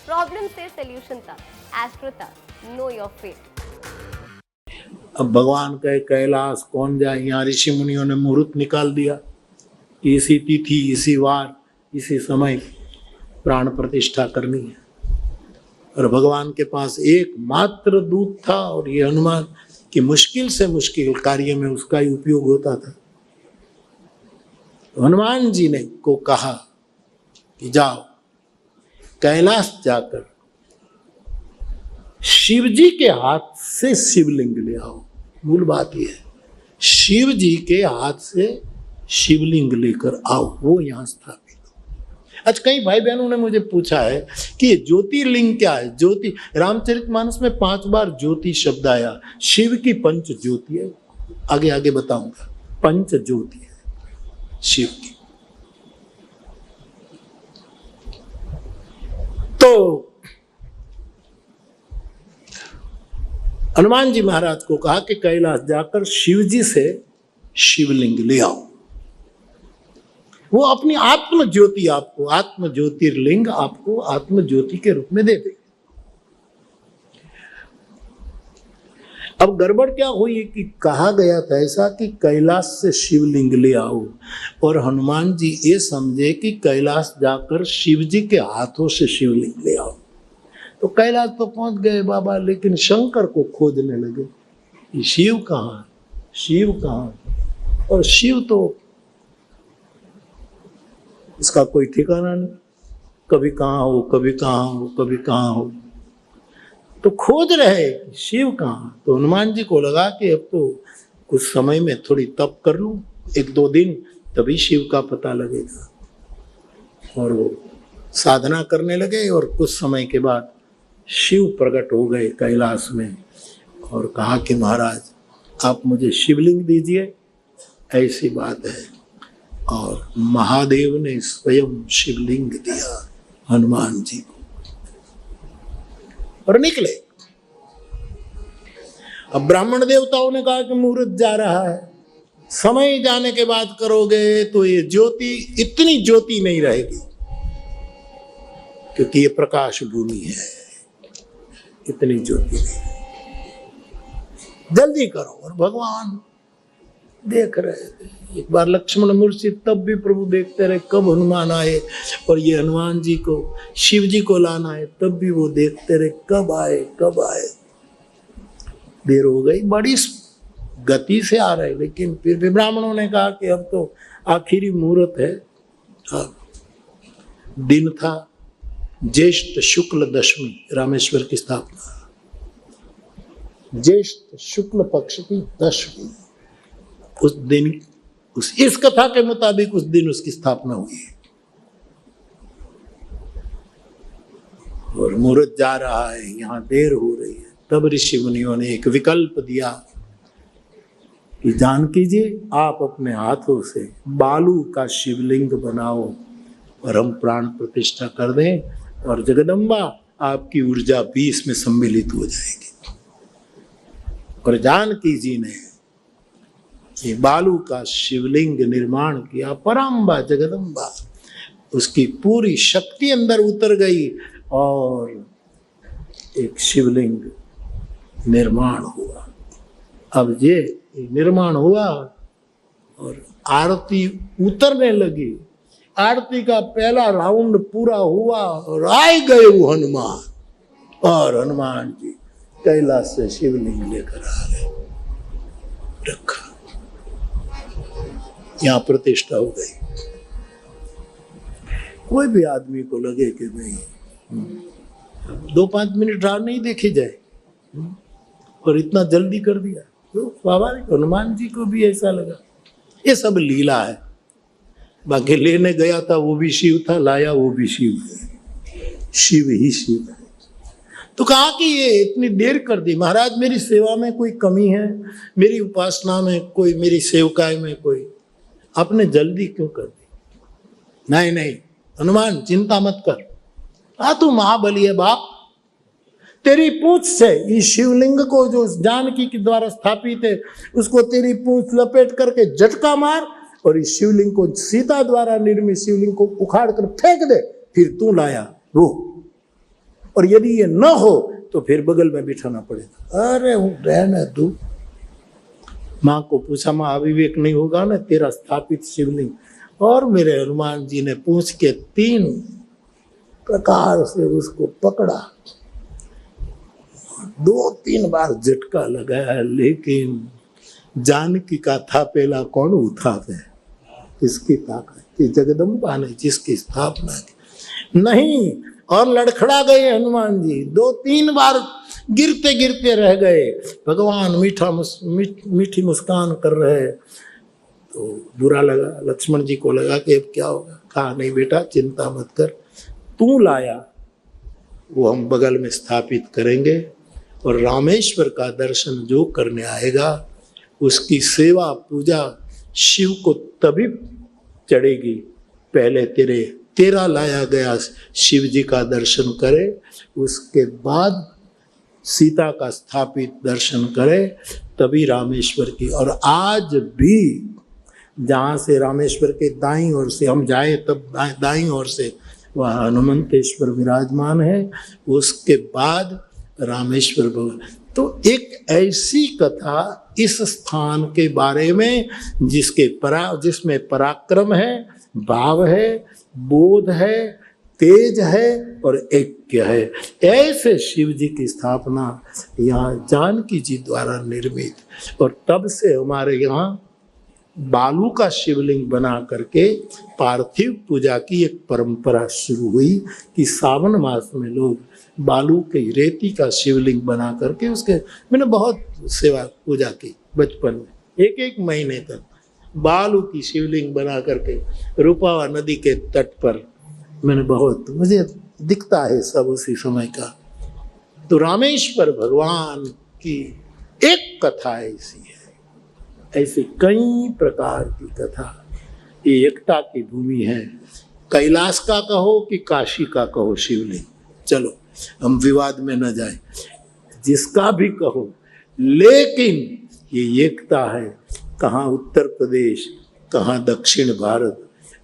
Problem से solution तक, astro तक, नो योर फेट। अब भगवान कहे कैलाश कौन जाए, यहाँ ऋषि मुनियों ने मुहूर्त निकाल दिया, इसी तिथि, इसी वार, इसी समय प्राण प्रतिष्ठा करनी है। और भगवान के पास एकमात्र दूत था और ये हनुमान की मुश्किल से मुश्किल कार्य में उसका ही उपयोग होता था। हनुमान जी ने को कहा कि जाओ कैलाश जाकर शिव जी के हाथ से शिवलिंग ले आओ। मूल बात यह है, शिव जी के हाथ से शिवलिंग लेकर आओ, वो यहां स्थापित हो। आज कई भाई बहनों ने मुझे पूछा है कि ये ज्योतिर्लिंग क्या है। ज्योति, रामचरितमानस में 5 बार ज्योति शब्द आया। शिव की पंच ज्योति है, आगे आगे बताऊंगा। पंच ज्योति है शिव की। तो हनुमान जी महाराज को कहा कि कैलाश जाकर शिव जी से शिवलिंग ले आओ। वो अपनी आत्म ज्योति आपको, आत्म ज्योतिर्लिंग आपको आत्म ज्योति के रूप में दे देगी। अब गड़बड़ क्या हुई कि कहा गया था ऐसा कि कैलाश से शिवलिंग ले आओ, और हनुमान जी ये समझे कि कैलाश जाकर शिव जी के हाथों से शिवलिंग ले आओ। तो कैलाश तो पहुंच गए बाबा, लेकिन शंकर को खोजने लगे कि शिव कहाँ है, शिव कहाँ है। और शिव तो इसका कोई ठिकाना नहीं, कभी कहाँ हो, कभी कहाँ हो, कभी कहाँ हो। तो खोज रहे शिव कहाँ। तो हनुमान जी को लगा कि अब तो कुछ समय में थोड़ी तप कर लूं, 1-2 दिन, तभी शिव का पता लगेगा। और वो साधना करने लगे और कुछ समय के बाद शिव प्रकट हो गए कैलाश में और कहा कि महाराज आप मुझे शिवलिंग दीजिए, ऐसी बात है। और महादेव ने स्वयं शिवलिंग दिया हनुमान जी को और निकले। अब ब्राह्मण देवताओं ने कहा कि मुहूर्त जा रहा है, समय जाने के बाद करोगे तो ये ज्योति, इतनी ज्योति नहीं रहेगी, क्योंकि ये प्रकाश भूमि है, इतनी ज्योति नहीं, जल्दी करो। और भगवान देख रहे थे। एक बार लक्ष्मण मूर्ति, तब भी प्रभु देखते रहे कब हनुमान आए, और ये हनुमान जी को, शिव जी को लाना है, तब भी वो देखते रहे कब आए कब आए। देर हो गई, बड़ी गति से आ रहे, लेकिन फिर भी ब्राह्मणों ने कहा कि अब तो आखिरी मुहूर्त है। दिन था ज्येष्ठ शुक्ल दशमी, रामेश्वर की स्थापना, ज्येष्ठ शुक्ल पक्ष की दशमी। उस दिन, इस कथा के मुताबिक उस दिन उसकी स्थापना हुई है। और मुहूर्त जा रहा है, यहां देर हो रही है। तब ऋषि मुनियों ने एक विकल्प दिया कि जानकी जी आप अपने हाथों से बालू का शिवलिंग बनाओ और हम प्राण प्रतिष्ठा कर दें, और जगदम्बा आपकी ऊर्जा भी इसमें सम्मिलित हो जाएगी। और जानकी जी ने ये बालू का शिवलिंग निर्माण किया। पराम्बा जगदम्बा, उसकी पूरी शक्ति अंदर उतर गई और एक शिवलिंग निर्माण हुआ। अब ये निर्माण हुआ और आरती उतरने लगी। आरती का पहला राउंड पूरा हुआ और आए गए वो हनुमान, और हनुमान जी कैलाश से शिवलिंग लेकर आ गए, रखा, यहाँ प्रतिष्ठा हो गई। कोई भी आदमी को लगे कि नहीं 2-5 मिनट राह नहीं देखी जाए, और इतना जल्दी कर दिया, तो स्वाभाविक हनुमान जी को भी ऐसा लगा। ये सब लीला है। बाकी लेने गया था वो भी शिव था, लाया वो भी शिव है, शिव ही शिव है। तो कहा कि ये इतनी देर कर दी महाराज, मेरी सेवा में कोई कमी है, मेरी उपासना में कोई, मेरी सेवकाई में कोई, आपने जल्दी क्यों कर दी? नहीं नहीं हनुमान चिंता मत कर, तू महाबली है बाप, तेरी पूंछ से इस शिवलिंग को जो जानकी के द्वारा स्थापित है उसको तेरी पूंछ लपेट करके झटका मार, और इस शिवलिंग को, सीता द्वारा निर्मित शिवलिंग को उखाड़ कर फेंक दे, फिर तू लाया वो। और यदि ये न हो तो फिर बगल में बिठाना पड़ेगा। अरे रहने तू। माँ को पूछा, माँ अविवेक नहीं होगा ना तेरा स्थापित शिवलिंग? और मेरे हनुमान जी ने पूछ के 3 प्रकार से उसको पकड़ा, 2-3 बार झटका लगाया, लेकिन जानकी का थापेला कौन उठावे? किसकी ताकत की जगदम्बा ने जिसकी स्थापना की। नहीं, और लड़खड़ा गए हनुमान जी, 2-3 बार गिरते गिरते रह गए। भगवान मीठी मुस्कान कर रहे, तो बुरा लगा। लक्ष्मण जी को लगा कि अब क्या होगा। कहा, नहीं बेटा चिंता मत कर, तू लाया वो हम बगल में स्थापित करेंगे, और रामेश्वर का दर्शन जो करने आएगा उसकी सेवा पूजा शिव को तभी चढ़ेगी, पहले तेरा लाया गया शिव जी का दर्शन करे, उसके बाद सीता का स्थापित दर्शन करे, तभी रामेश्वर की। और आज भी जहाँ से रामेश्वर के दाईं ओर से हम जाए तब दाईं ओर से वह हनुमंतेश्वर विराजमान है, उसके बाद रामेश्वर भगवान। तो एक ऐसी कथा इस स्थान के बारे में जिसमें पराक्रम है, भाव है, बोध है, तेज है और ऐक्य है। ऐसे शिव जी की स्थापना यहाँ जानकी जी द्वारा निर्मित, और तब से हमारे यहाँ बालू का शिवलिंग बना करके पार्थिव पूजा की एक परंपरा शुरू हुई कि सावन मास में लोग बालू के रेती का शिवलिंग बना करके उसके, मैंने बहुत सेवा पूजा की बचपन में, 1-1 महीने तक बालू की शिवलिंग बना करके रूपावा नदी के तट पर मैंने बहुत, मुझे दिखता है सब उसी समय का। तो रामेश्वर भगवान की एक कथा ऐसी है, ऐसे कई प्रकार की कथा। ये एकता की भूमि है, कैलाश का कहो कि काशी का कहो शिवलिंग, चलो हम विवाद में न जाए, जिसका भी कहो, लेकिन ये एकता है। कहाँ उत्तर प्रदेश, कहाँ दक्षिण भारत,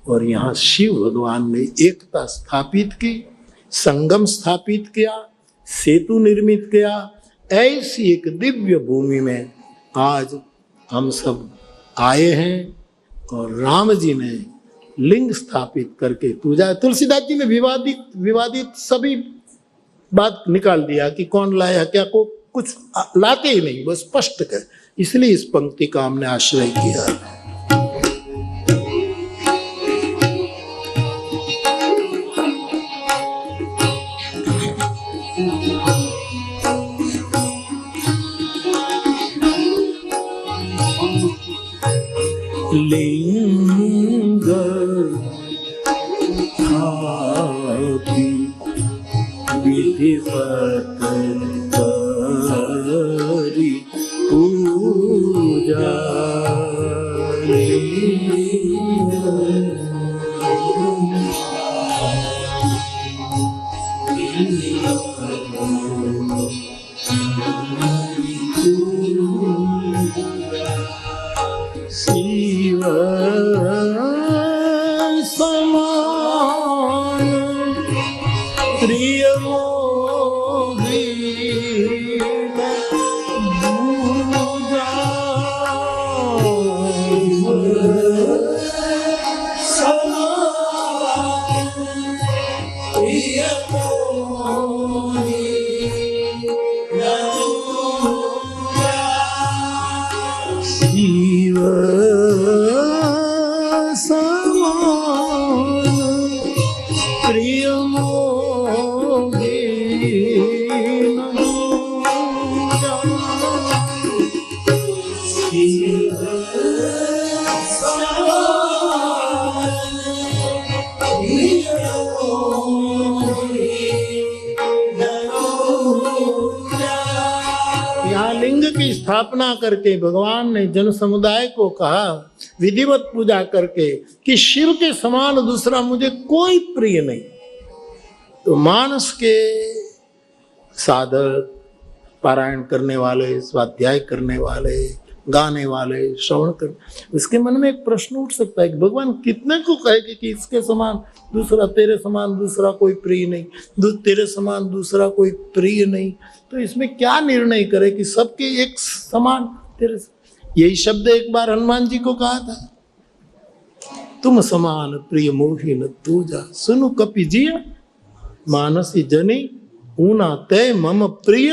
और यहाँ शिव भगवान ने एकता स्थापित की, संगम स्थापित किया, सेतु निर्मित किया। ऐसी एक दिव्य भूमि में आज हम सब आए हैं, और राम जी ने लिंग स्थापित करके पूजा। तुलसीदास जी ने विवादित सभी बात निकाल दिया कि कौन लाया क्या, को कुछ लाते ही नहीं, बस स्पष्ट कर। इसलिए इस पंक्ति का हमने आश्रय किया। लिंग विधिवत करी पूजा, शिव समान प्रिय मोहि दूजा, समान प्रिय मोहि दूजा, शिव समान प्रिय मोहि दूजा, शिव समान प्रिय मोहि दूजा। यहाँ लिंग की स्थापना करके भगवान ने जन समुदाय को कहा, विधिवत पूजा करके, कि शिव के समान दूसरा मुझे कोई प्रिय नहीं। तो मानस के साधक, पारायण करने वाले, स्वाध्याय करने वाले, गाने वाले, श्रवण कर, उसके मन में एक प्रश्न उठ सकता है कि भगवान कितने को कहेगा कि इसके समान दूसरा, तेरे समान दूसरा कोई प्रिय नहीं, तेरे समान दूसरा कोई प्रिय नहीं, तो इसमें क्या निर्णय करे कि सबके एक समान तेरे। यही शब्द एक बार हनुमान जी को कहा था, तुम समान प्रिय मोहि न दूजा, सुनु कपि जिया मानसी जनी, ऊना तय मम प्रिय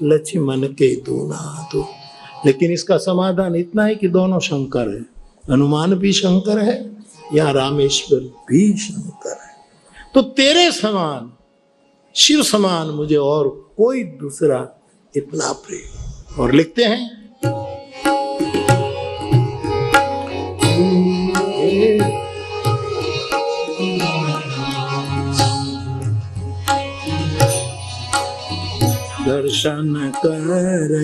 लक्ष्मण के दूना। तो लेकिन इसका समाधान इतना है कि दोनों शंकर है, हनुमान भी शंकर है या रामेश्वर भी शंकर है। तो तेरे समान, शिव समान मुझे और कोई दूसरा इतना प्रिय। और लिखते हैं दर्शन कर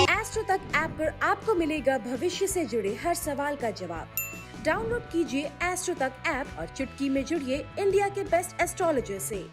एस्ट्रो तक ऐप पर आपको मिलेगा भविष्य से जुड़े हर सवाल का जवाब। डाउनलोड कीजिए एस्ट्रो तक ऐप और चुटकी में जुड़िए इंडिया के बेस्ट एस्ट्रोलॉजर से।